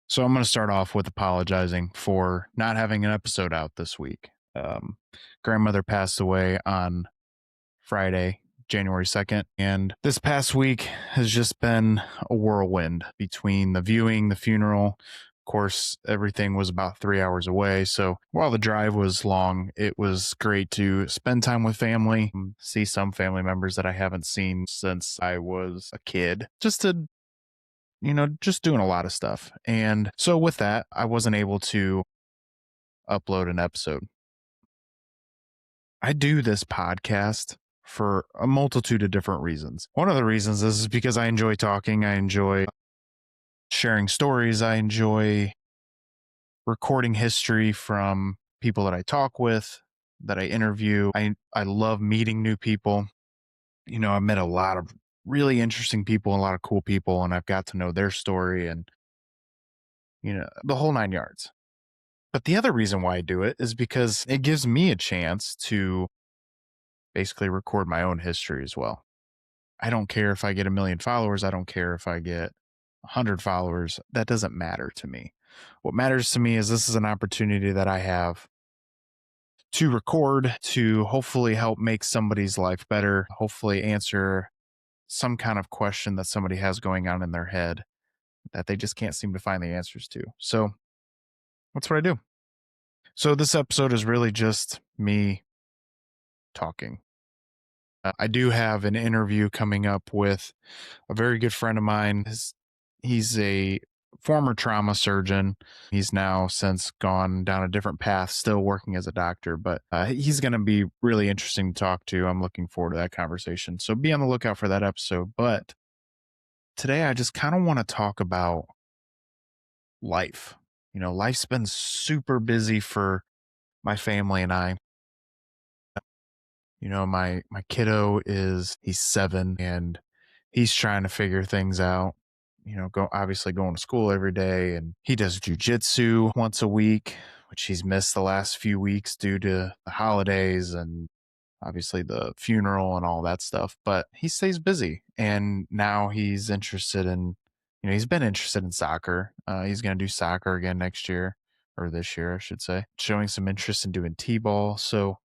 So I'm going to start off with apologizing for not having an episode out this week. Grandmother passed away on Friday, January 2nd. And this past week has just been a whirlwind between the viewing, the funeral. Of course, everything was about 3 hours away. So while the drive was long, it was great to spend time with family, see some family members that I haven't seen since I was a kid, just to just doing a lot of stuff. And so with that, I wasn't able to upload an episode. I do this podcast for a multitude of different reasons. One of the reasons is because I enjoy talking, I enjoy sharing stories, I enjoy recording history from people that I talk with, that I interview. I love meeting new people. I've met a lot of really interesting people, a lot of cool people, and I've got to know their story and the whole 9 yards. But the other reason why I do it is because it gives me a chance to basically record my own history as well. I don't care if I get 1 million followers. I don't care if I get 100 followers. That doesn't matter to me. What matters to me is this is an opportunity that I have to record to hopefully help make somebody's life better, hopefully answer some kind of question that somebody has going on in their head that they just can't seem to find the answers to. So that's what I do. So this episode is really just me talking. I do have an interview coming up with a very good friend of mine. He's a former trauma surgeon. He's now since gone down a different path, still working as a doctor, but he's going to be really interesting to talk to. I'm looking forward to that conversation. So be on the lookout for that episode. But today, I just kind of want to talk about life. Life's been super busy for my family and I. My kiddo he's 7 and he's trying to figure things out. Obviously going to school every day, and he does jujitsu once a week, which he's missed the last few weeks due to the holidays and obviously the funeral and all that stuff. But he stays busy, and now he's been interested in soccer. He's going to do soccer again next year, or this year, I should say, showing some interest in doing t-ball. So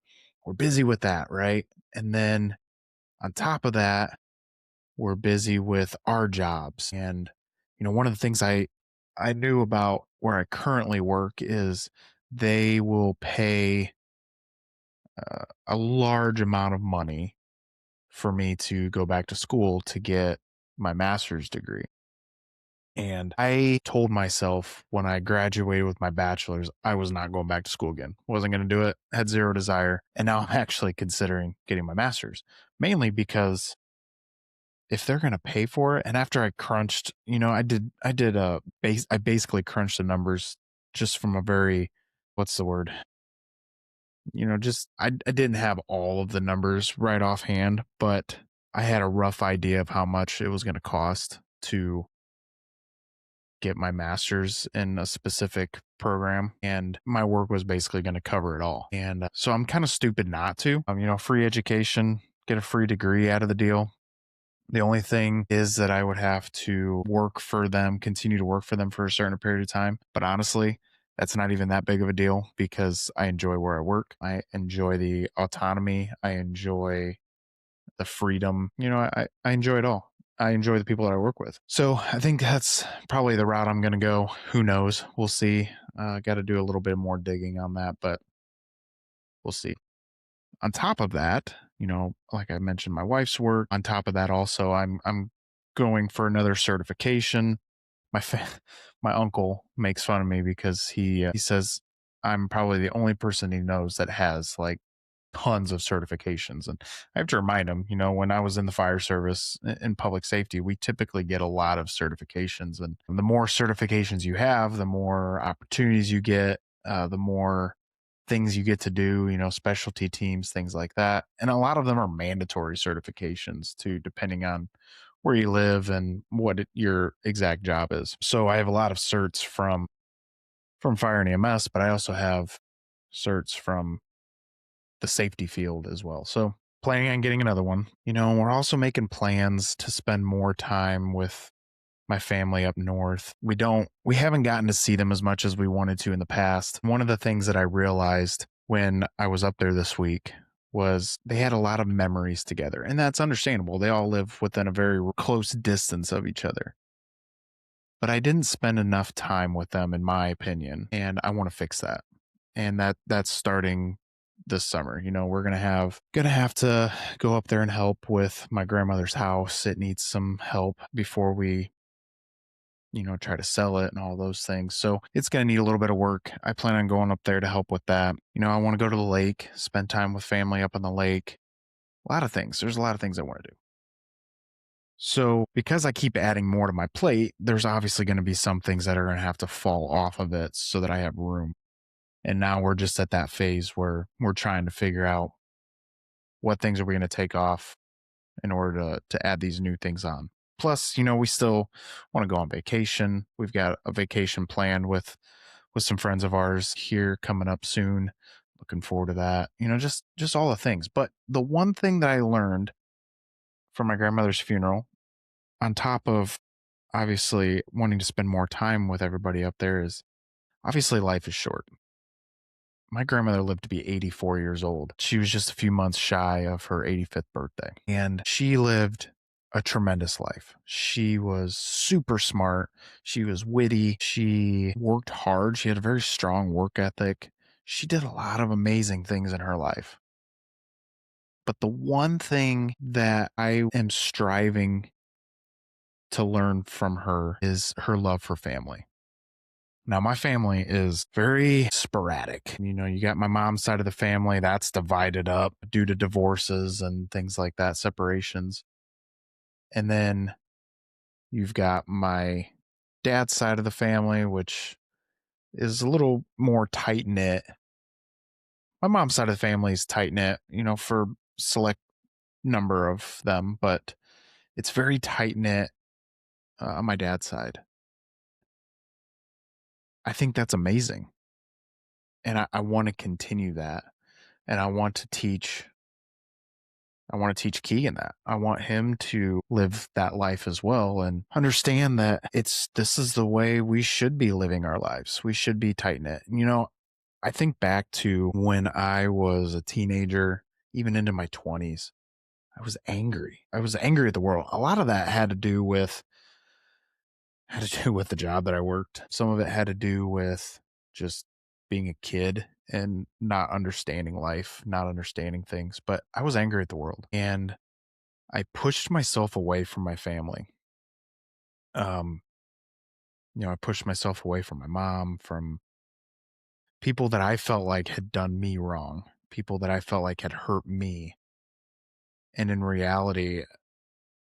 we're busy with that, right? And then on top of that, we're busy with our jobs. And one of the things I knew about where I currently work is they will pay a large amount of money for me to go back to school to get my master's degree. And I told myself when I graduated with my bachelor's, I was not going back to school again. Wasn't going to do it, had zero desire. And now I'm actually considering getting my master's, mainly because if they're going to pay for it, and after I crunched, I basically crunched the numbers just from a very, what's the word? I didn't have all of the numbers right offhand, but I had a rough idea of how much it was going to cost to get my master's in a specific program, and my work was basically going to cover it all. And so I'm kind of stupid not to. Free education, get a free degree out of the deal. The only thing is that I would have to work for them, continue to work for them for a certain period of time. But honestly, that's not even that big of a deal because I enjoy where I work. I enjoy the autonomy. I enjoy the freedom. I enjoy it all. I enjoy the people that I work with. So I think that's probably the route I'm going to go. Who knows? We'll see. Got to do a little bit more digging on that, but we'll see. On top of that, like I mentioned, my wife's work. On top of that, also, I'm going for another certification. My fa- my uncle makes fun of me because he says I'm probably the only person he knows that has like tons of certifications. And I have to remind him, when I was in the fire service in public safety, we typically get a lot of certifications. And the more certifications you have, the more opportunities you get, the more things you get to do, specialty teams, things like that. And a lot of them are mandatory certifications too, depending on where you live and what your exact job is. So I have a lot of certs from fire and EMS, but I also have certs from the safety field as well. So planning on getting another one. We're also making plans to spend more time with my family up north. We haven't gotten to see them as much as we wanted to in the past. One of the things that I realized when I was up there this week was they had a lot of memories together, and that's understandable. They all live within a very close distance of each other. But I didn't spend enough time with them in my opinion, and I want to fix that. And that's starting this summer. We're gonna have to go up there and help with my grandmother's house. It needs some help before we try to sell it and all those things. So it's going to need a little bit of work. I plan on going up there to help with that. I want to go to the lake, spend time with family up on the lake. A lot of things. There's a lot of things I want to do. So because I keep adding more to my plate, there's obviously going to be some things that are going to have to fall off of it so that I have room. And now we're just at that phase where we're trying to figure out what things are we going to take off in order to add these new things on. Plus, we still want to go on vacation. We've got a vacation planned with some friends of ours here coming up soon. Looking forward to that. Just all the things. But the one thing that I learned from my grandmother's funeral, on top of obviously wanting to spend more time with everybody up there, is obviously life is short. My grandmother lived to be 84 years old. She was just a few months shy of her 85th birthday, and she lived a tremendous life. She was super smart. She was witty. She worked hard. She had a very strong work ethic. She did a lot of amazing things in her life. But the one thing that I am striving to learn from her is her love for family. Now, my family is very sporadic. You got my mom's side of the family that's divided up due to divorces and things like that, separations. And then you've got my dad's side of the family, which is a little more tight knit. My mom's side of the family is tight knit, for select number of them, but it's very tight knit on my dad's side. I think that's amazing. And I want to continue that. And I want to teach Keegan that. I want him to live that life as well and understand that this is the way we should be living our lives. We should be tight knit. I think back to when I was a teenager, even into my 20s. I was angry. I was angry at the world. A lot of that had to do with the job that I worked. Some of it had to do with just being a kid and not understanding life, not understanding things. But I was angry at the world, and I pushed myself away from my family. Um, I pushed myself away from my mom, from people that I felt like had done me wrong, people that I felt like had hurt me. And in reality,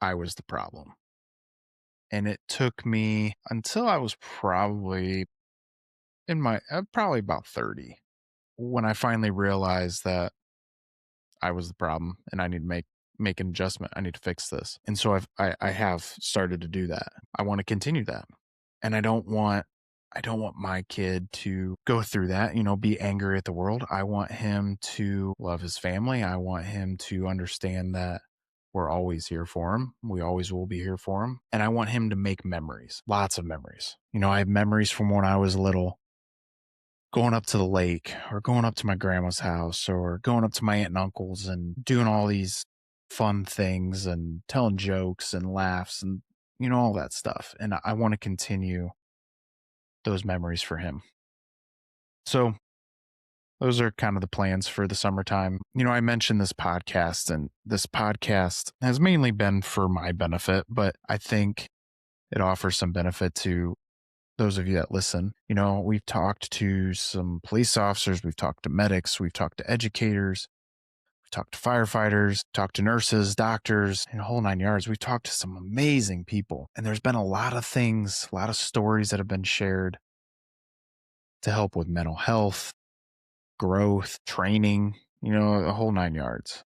I was the problem. And it took me until I was probably about 30 when I finally realized that I was the problem and I need to make an adjustment. I need to fix this. And so I have started to do that. I want to continue that. And I don't want my kid to go through that, be angry at the world. I want him to love his family. I want him to understand that we're always here for him. We always will be here for him. And I want him to make memories, lots of memories. I have memories from when I was little, going up to the lake or going up to my grandma's house or going up to my aunt and uncle's and doing all these fun things and telling jokes and laughs and all that stuff. And I want to continue those memories for him. So those are kind of the plans for the summertime. I mentioned this podcast, and this podcast has mainly been for my benefit, but I think it offers some benefit to those of you that listen. We've talked to some police officers, we've talked to medics, we've talked to educators, we've talked to firefighters, talked to nurses, doctors, and a whole nine yards. We've talked to some amazing people, and there's been a lot of things, a lot of stories that have been shared to help with mental health, growth, training, a whole nine yards.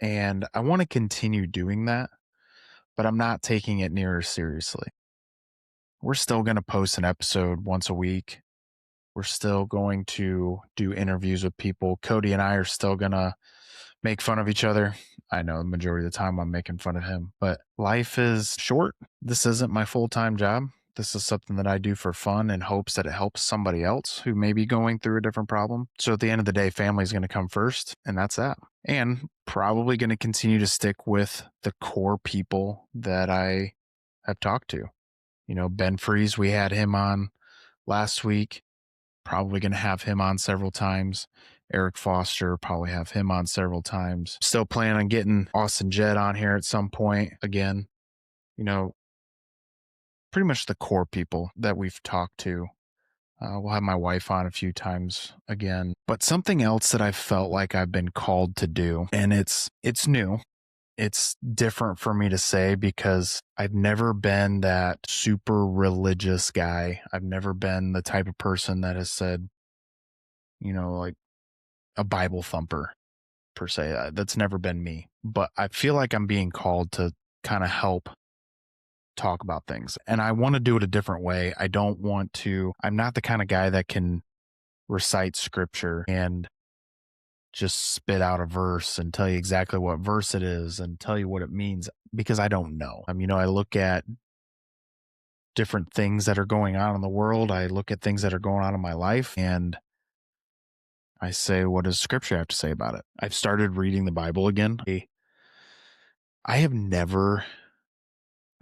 And I want to continue doing that, but I'm not taking it near as seriously. We're still going to post an episode once a week. We're still going to do interviews with people. Cody and I are still going to make fun of each other. I know the majority of the time I'm making fun of him, but life is short. This isn't my full time job. This is something that I do for fun in hopes that it helps somebody else who may be going through a different problem. So at the end of the day, family is going to come first, and that's that. And probably going to continue to stick with the core people that I have talked to. Ben Freeze, we had him on last week. Probably going to have him on several times. Eric Foster, probably have him on several times. Still plan on getting Austin Jett on here at some point again. You know, pretty much the core people that we've talked to. We'll have my wife on a few times again. But something else that I felt like I've been called to do, and it's new. It's different for me to say because I've never been that super religious guy. I've never been the type of person that has said, like a Bible thumper per se. That's never been me. But I feel like I'm being called to kind of help talk about things. And I want to do it a different way. I'm not the kind of guy that can recite scripture and just spit out a verse and tell you exactly what verse it is and tell you what it means because I don't know. I look at different things that are going on in the world. I look at things that are going on in my life and I say, what does scripture have to say about it? I've started reading the Bible again. I have never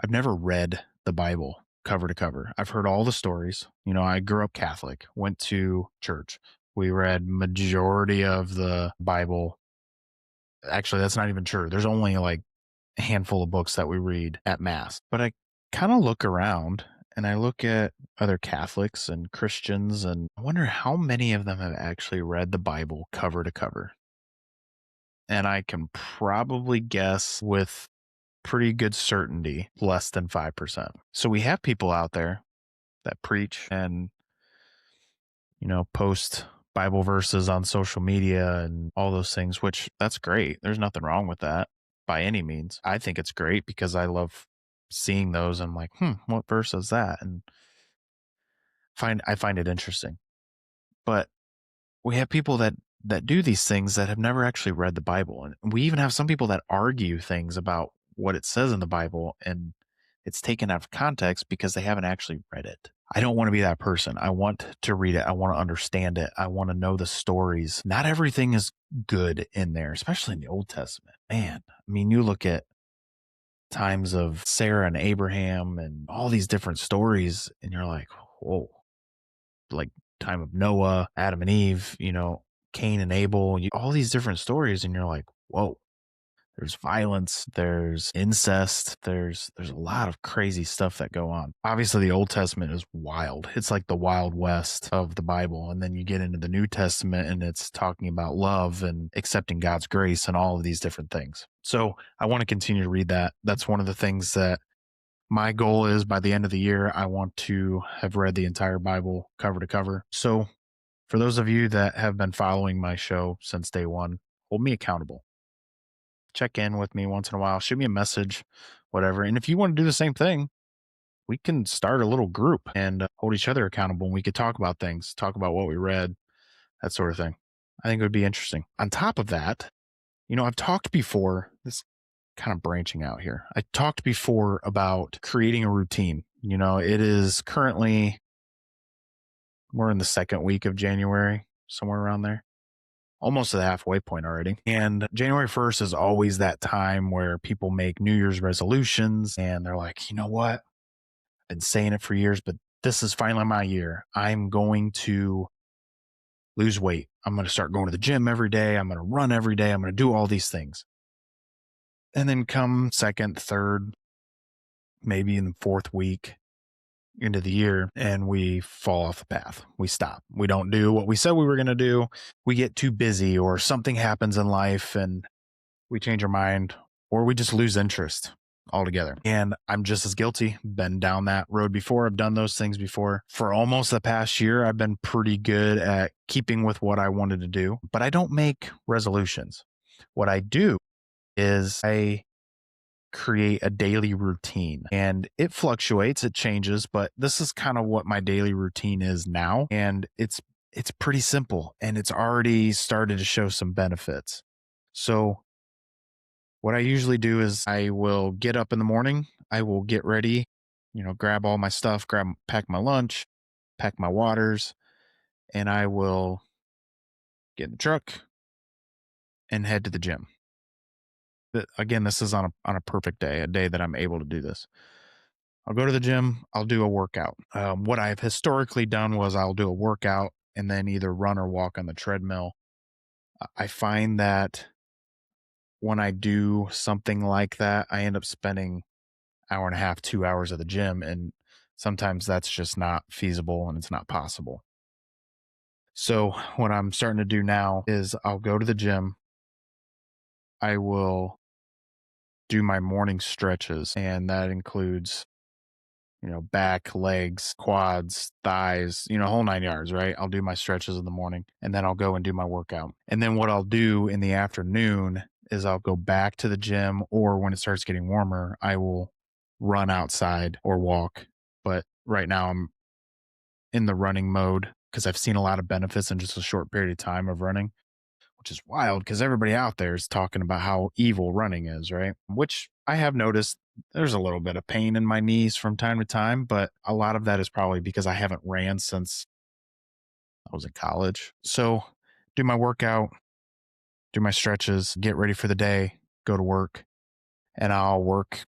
I've never read the Bible cover to cover. I've heard all the stories. I grew up Catholic, went to church. We read majority of the Bible. Actually, that's not even true. There's only like a handful of books that we read at mass. But I kind of look around and I look at other Catholics and Christians and I wonder how many of them have actually read the Bible cover to cover. And I can probably guess with pretty good certainty less than 5%. So we have people out there that preach and post Bible verses on social media and all those things, which that's great. There's nothing wrong with that by any means. I think it's great because I love seeing those and I'm like, what verse is that? And I find it interesting. But we have people that do these things that have never actually read the Bible. And we even have some people that argue things about what it says in the Bible and it's taken out of context because they haven't actually read it. I don't want to be that person. I want to read it. I want to understand it. I want to know the stories. Not everything is good in there, especially in the Old Testament. Man, you look at times of Sarah and Abraham and all these different stories and you're like, whoa, like time of Noah, Adam and Eve, Cain and Abel, all these different stories. And you're like, whoa, there's violence, there's incest, there's a lot of crazy stuff that go on. Obviously, the Old Testament is wild. It's like the Wild West of the Bible. And then you get into the New Testament and it's talking about love and accepting God's grace and all of these different things. So I want to continue to read that. That's one of the things that my goal is by the end of the year, I want to have read the entire Bible cover to cover. So for those of you that have been following my show since day one, hold me accountable. Check in with me once in a while, shoot me a message, whatever. And if you want to do the same thing, we can start a little group and hold each other accountable. And we could talk about things, talk about what we read, that sort of thing. I think it would be interesting. On top of that, I've talked before, this kind of branching out here. I talked before about creating a routine. It is currently, we're in the second week of January, somewhere around there. Almost to the halfway point already. And January 1st is always that time where people make New Year's resolutions and they're like, you know what? I've been saying it for years, but this is finally my year. I'm going to lose weight. I'm going to start going to the gym every day. I'm going to run every day. I'm going to do all these things. And then come second, third, maybe in the fourth week into the year, and we fall off the path. We stop. We don't do what we said we were going to do. We get too busy or something happens in life and we change our mind or we just lose interest altogether. And I'm just as guilty. Been down that road before. I've done those things before. For almost the past year, I've been pretty good at keeping with what I wanted to do, but I don't make resolutions. What I do is I create a daily routine and it fluctuates, it changes, but this is kind of what my daily routine is now. And it's pretty simple and it's already started to show some benefits. So what I usually do is I will get up in the morning, I will get ready, grab all my stuff, pack my lunch, pack my waters, and I will get in the truck and head to the gym. Again, this is on a perfect day, a day that I'm able to do this. I'll go to the gym, I'll do a workout. What I've historically done was I'll do a workout and then either run or walk on the treadmill. I find that when I do something like that, I end up spending hour and a half, 2 hours at the gym. And sometimes that's just not feasible and it's not possible. So, what I'm starting to do now is I'll go to the gym. I will do my morning stretches, and that includes, back, legs, quads, thighs, whole 9 yards, right? I'll do my stretches in the morning and then I'll go and do my workout. And then what I'll do in the afternoon is I'll go back to the gym, or when it starts getting warmer, I will run outside or walk. But right now I'm in the running mode because I've seen a lot of benefits in just a short period of time of running, which is wild because everybody out there is talking about how evil running is, right? Which I have noticed there's a little bit of pain in my knees from time to time, but a lot of that is probably because I haven't ran since I was in college. So, do my workout, do my stretches, get ready for the day, go to work, and I'll work,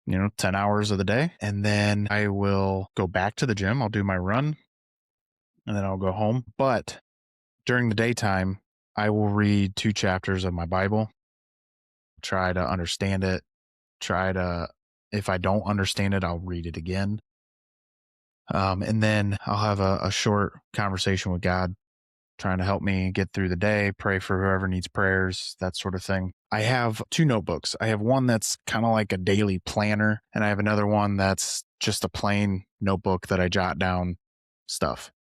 10 hours of the day. And then I will go back to the gym. I'll do my run and then I'll go home. But during the daytime, I will read 2 chapters of my Bible, try to understand it, try to, if I don't understand it, I'll read it again. And then I'll have a short conversation with God, trying to help me get through the day, pray for whoever needs prayers, that sort of thing. I have two notebooks. I have one that's kind of like a daily planner, and I have another one that's just a plain notebook that I jot down stuff.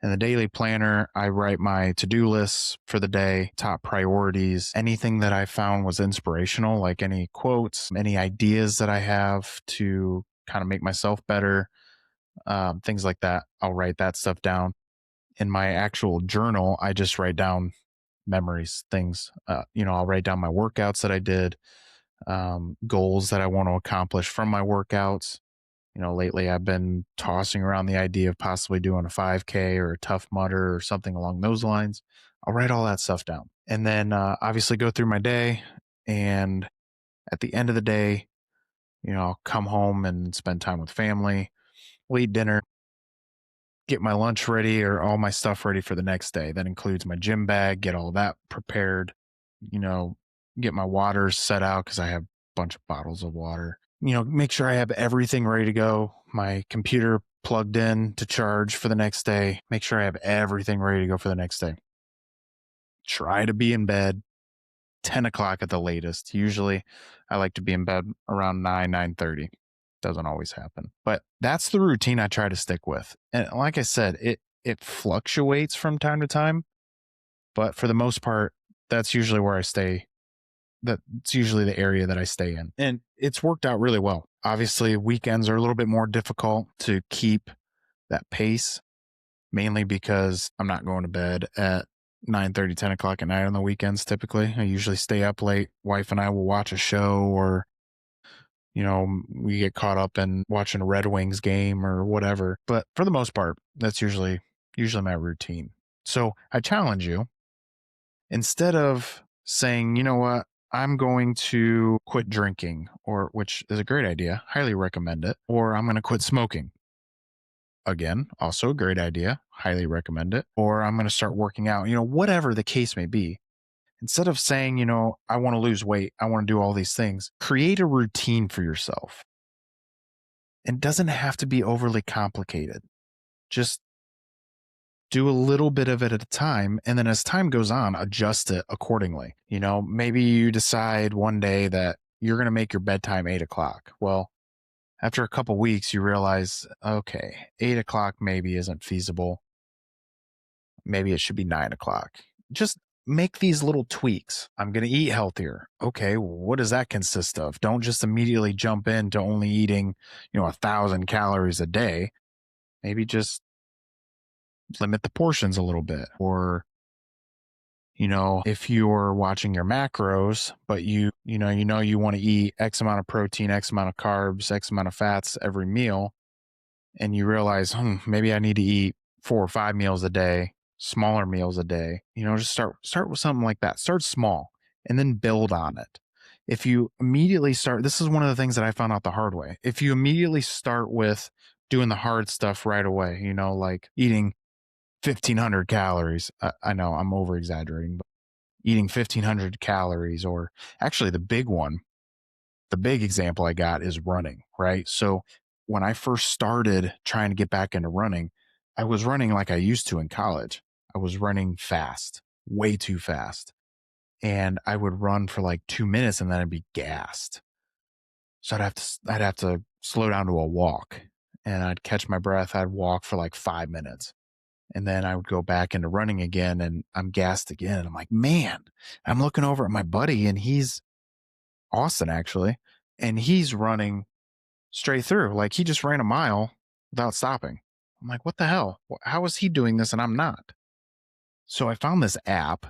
In the daily planner, I write my to do lists for the day, top priorities, anything that I found was inspirational, like any quotes, any ideas that I have to kind of make myself better, things like that. I'll write that stuff down. In my actual journal, I just write down memories, things. I'll write down my workouts that I did, goals that I want to accomplish from my workouts. Lately I've been tossing around the idea of possibly doing a 5K or a Tough Mudder or something along those lines. I'll write all that stuff down and then obviously go through my day. And at the end of the day, I'll come home and spend time with family, we'll eat dinner, get my lunch ready or all my stuff ready for the next day. That includes my gym bag, get all that prepared, you know, get my water set out because I have a bunch of bottles of water. Make sure I have everything ready to go. My computer plugged in to charge for the next day. Make sure I have everything ready to go for the next day. Try to be in bed 10 o'clock at the latest. Usually I like to be in bed around 9:30. Doesn't always happen. But that's the routine I try to stick with. And like I said, it fluctuates from time to time, but for the most part, that's usually where I stay. That's usually the area that I stay in. And it's worked out really well. Obviously, weekends are a little bit more difficult to keep that pace, mainly because I'm not going to bed at 9:30, 10 o'clock at night on the weekends typically. I usually stay up late. Wife and I will watch a show, or we get caught up in watching a Red Wings game or whatever. But for the most part, that's usually my routine. So I challenge you, instead of saying, you know what, I'm going to quit drinking, or which is a great idea, highly recommend it, or I'm going to quit smoking. Again, also a great idea, highly recommend it, or I'm going to start working out, whatever the case may be. Instead of saying, I want to lose weight, I want to do all these things, create a routine for yourself. It doesn't have to be overly complicated. Just do a little bit of it at a time. And then as time goes on, adjust it accordingly. Maybe you decide one day that you're going to make your bedtime 8 o'clock. Well, after a couple weeks, you realize, okay, 8 o'clock maybe isn't feasible. Maybe it should be 9 o'clock. Just make these little tweaks. I'm going to eat healthier. Okay, what does that consist of? Don't just immediately jump into only eating, 1,000 calories a day. Maybe just limit the portions a little bit, or If you're watching your macros, but you want to eat X amount of protein, X amount of carbs, X amount of fats every meal, and you realize, maybe I need to eat 4 or 5 meals a day, smaller meals a day. Just start with something like that. Start small and then build on it. If you immediately start, this is one of the things that I found out the hard way. If you immediately start with doing the hard stuff right away, like eating 1,500 calories. I know I'm over exaggerating, but eating 1,500 calories, or actually the big example I got is running, right? So when I first started trying to get back into running, I was running like I used to in college. I was running fast, way too fast. And I would run for like 2 minutes and then I'd be gassed. So I'd have to slow down to a walk, and I'd catch my breath. I'd walk for like 5 minutes, and then I would go back into running again, and I'm gassed again. And I'm like, man, I'm looking over at my buddy, and he's Austin actually, and he's running straight through. Like he just ran a mile without stopping. I'm like, what the hell? How is he doing this and I'm not? So I found this app.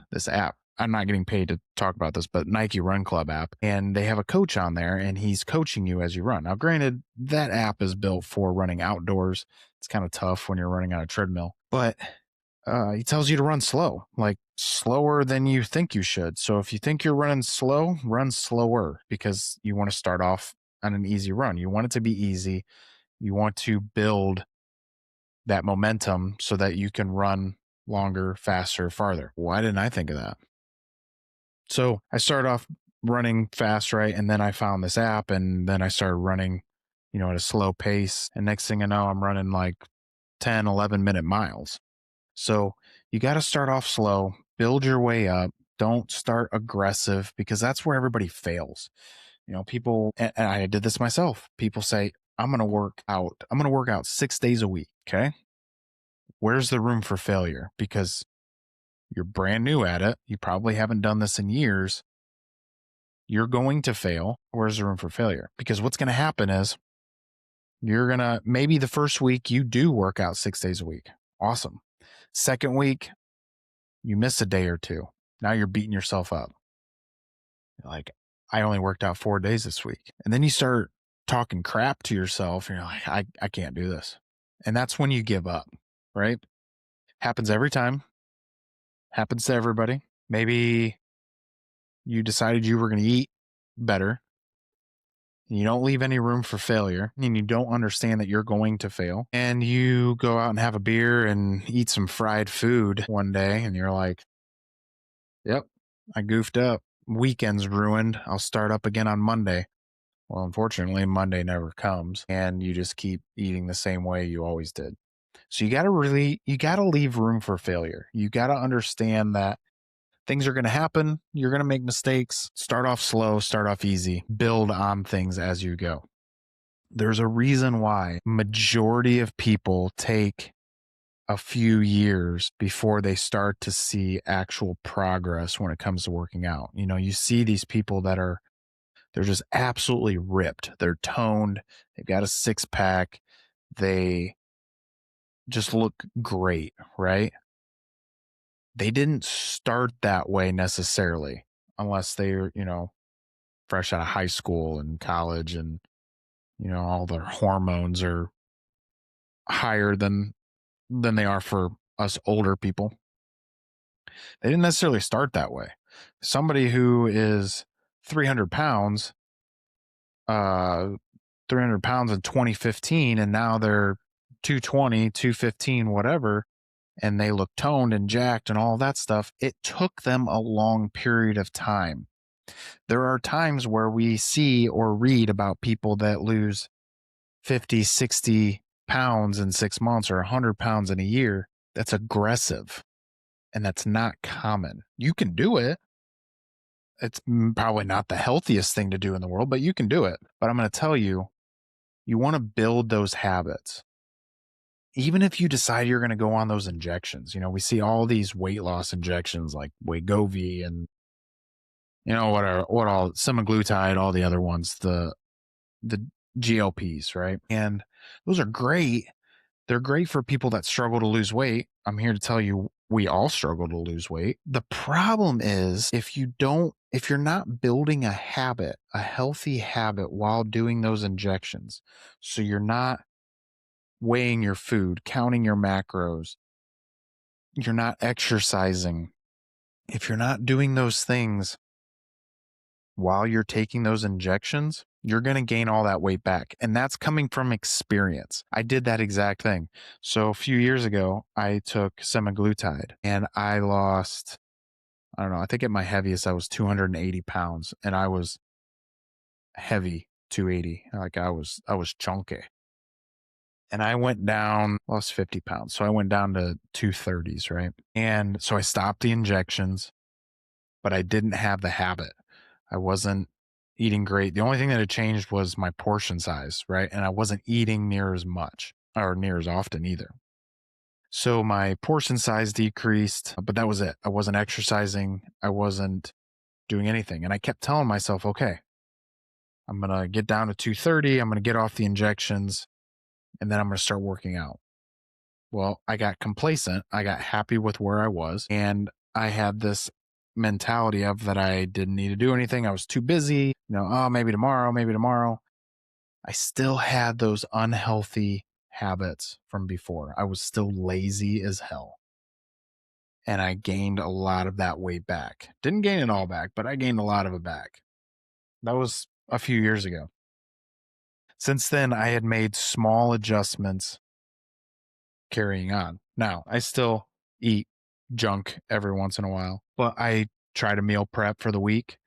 I'm not getting paid to talk about this, but Nike Run Club app, and they have a coach on there, and he's coaching you as you run. Now, granted, that app is built for running outdoors. It's kind of tough when you're running on a treadmill, but he tells you to run slow, like slower than you think you should. So if you think you're running slow, run slower, because you want to start off on an easy run. You want it to be easy. You want to build that momentum so that you can run longer, faster, farther. Why didn't I think of that? So I started off running fast, right? And then I found this app, and then I started running, at a slow pace. And next thing I know, I'm running like 10, 11-minute miles. So you got to start off slow, build your way up. Don't start aggressive, because that's where everybody fails. People, and I did this myself. People say, I'm going to work out. I'm going to work out 6 days a week. Okay. Where's the room for failure? Because you're brand new at it. You probably haven't done this in years. You're going to fail. Where's the room for failure? Because what's going to happen is maybe the first week you do work out 6 days a week. Awesome. Second week, you miss a day or two. Now you're beating yourself up. Like, I only worked out 4 days this week. And then you start talking crap to yourself, and you're like, I can't do this. And that's when you give up, right? Happens every time. Happens to everybody. Maybe you decided you were going to eat better. You don't leave any room for failure, and you don't understand that you're going to fail. And you go out and have a beer and eat some fried food one day, and you're like, yep, I goofed up. Weekend's ruined. I'll start up again on Monday. Well, unfortunately, Monday never comes, and you just keep eating the same way you always did. So you got to leave room for failure. You got to understand that things are going to happen. You're going to make mistakes. Start off slow, start off easy, build on things as you go. There's a reason why majority of people take a few years before they start to see actual progress when it comes to working out. You see these people they're just absolutely ripped. They're toned. They've got a six pack. They just look great, right? They didn't start that way necessarily, unless they're, fresh out of high school and college, and, all their hormones are higher than they are for us older people. They didn't necessarily start that way. Somebody who is 300 pounds, uh, 300 pounds in 2015, and now they're 220, 215, whatever, and they look toned and jacked and all that stuff. It took them a long period of time. There are times where we see or read about people that lose 50, 60 pounds in 6 months, or 100 pounds in a year. That's aggressive, and that's not common. You can do it. It's probably not the healthiest thing to do in the world, but you can do it. But I'm going to tell you, you want to build those habits. Even if you decide you're going to go on those injections, we see all these weight loss injections like Wegovy and, what all, semaglutide, all the other ones, the GLPs, right? And those are great. They're great for people that struggle to lose weight. I'm here to tell you, We all struggle to lose weight. The problem is if you're not building a habit, a healthy habit while doing those injections, so you're not weighing your food, counting your macros, you're not exercising. If you're not doing those things while you're taking those injections, you're going to gain all that weight back. And that's coming from experience. I did that exact thing. So a few years ago, I took semaglutide and I lost, I don't know, I think at my heaviest, I was 280 pounds and I was heavy 280. Like I was chunky. And I went down, lost 50 pounds. So I went down to 230s, right? And so I stopped the injections, but I didn't have the habit. I wasn't eating great. The only thing that had changed was my portion size, right? And I wasn't eating near as much or near as often either. So my portion size decreased, but that was it. I wasn't exercising. I wasn't doing anything. And I kept telling myself, okay, I'm going to get down to 230. I'm going to get off the injections and then I'm going to start working out. Well, I got complacent. I got happy with where I was. And I had this mentality of that I didn't need to do anything. I was too busy, oh, maybe tomorrow, maybe tomorrow. I still had those unhealthy habits from before. I was still lazy as hell. And I gained a lot of that weight back. Didn't gain it all back, but I gained a lot of it back. That was a few years ago. Since then, I had made small adjustments carrying on. Now, I still eat junk every once in a while, but I try to meal prep for the week.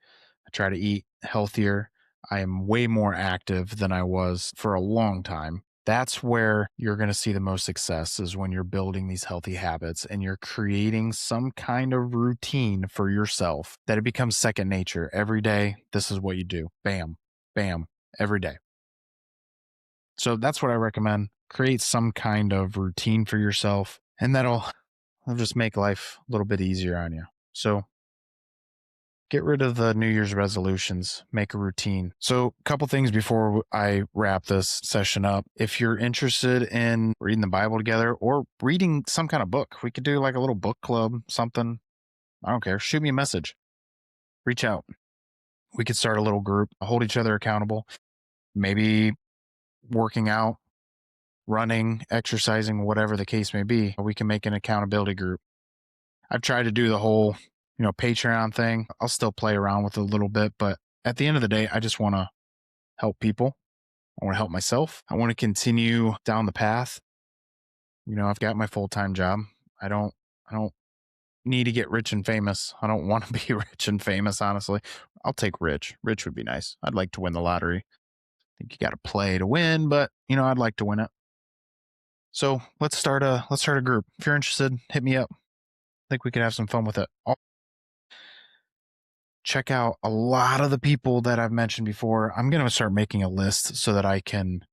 I try to eat healthier. I am way more active than I was for a long time. That's where you're going to see the most success is when you're building these healthy habits and you're creating some kind of routine for yourself that it becomes second nature. Every day, this is what you do. Bam, bam, every day. So that's what I recommend. Create some kind of routine for yourself, and that'll just make life a little bit easier on you. So get rid of the New Year's resolutions, make a routine. So, a couple things before I wrap this session up. If you're interested in reading the Bible together or reading some kind of book, we could do like a little book club, something. I don't care. Shoot me a message. Reach out. We could start a little group, hold each other accountable, maybe working out, running, exercising, whatever the case may be. We can make an accountability group. I've tried to do the whole, Patreon thing. I'll still play around with it a little bit, but at the end of the day, I just want to help people. I want to help myself. I want to continue down the path. I've got my full-time job. I don't need to get rich and famous. I don't want to be rich and famous, honestly. I'll take rich. Rich would be nice. I'd like to win the lottery. I think you got to play to win, but I'd like to win it. So let's start a group. If you're interested, hit me up. I think we could have some fun with it. Check out a lot of the people that I've mentioned before. I'm going to start making a list so that I can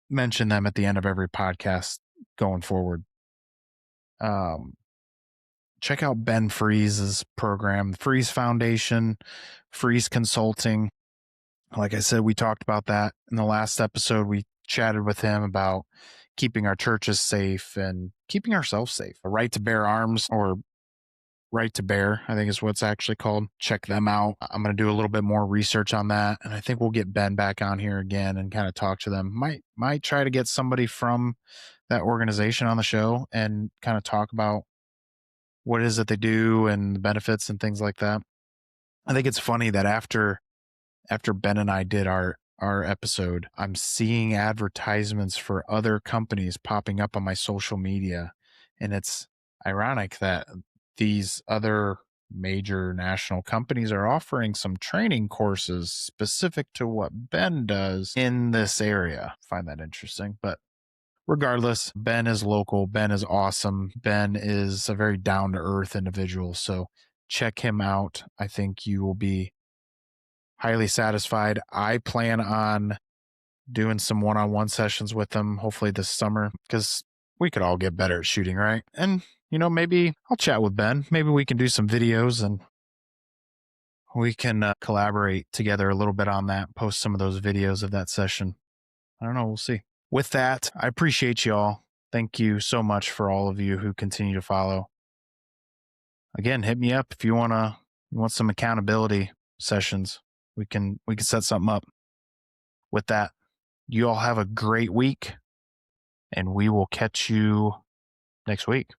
mention them at the end of every podcast going forward. Check out Ben Freese's program, Freeze Foundation, Freeze Consulting. Like I said, we talked about that in the last episode. We chatted with him about keeping our churches safe and keeping ourselves safe. A Right to Bear Arms, or Right to Bear, I think is what it's actually called. Check them out. I'm going to do a little bit more research on that. And I think we'll get Ben back on here again and kind of talk to them. Might try to get somebody from that organization on the show and kind of talk about what it is that they do and the benefits and things like that. I think it's funny that after Ben and I did our episode, I'm seeing advertisements for other companies popping up on my social media. And it's ironic that these other major national companies are offering some training courses specific to what Ben does in this area. I find that interesting, but regardless, Ben is local. Ben is awesome. Ben is a very down to earth individual. So check him out. I think you will be highly satisfied. I plan on doing some one-on-one sessions with him, hopefully this summer, because we could all get better at shooting, right? And, maybe I'll chat with Ben. Maybe we can do some videos and we can collaborate together a little bit on that, post some of those videos of that session. I don't know. We'll see. With that, I appreciate y'all. Thank you so much for all of you who continue to follow. Again, hit me up if you want some accountability sessions. We can set something up. With that, you all have a great week, and we will catch you next week.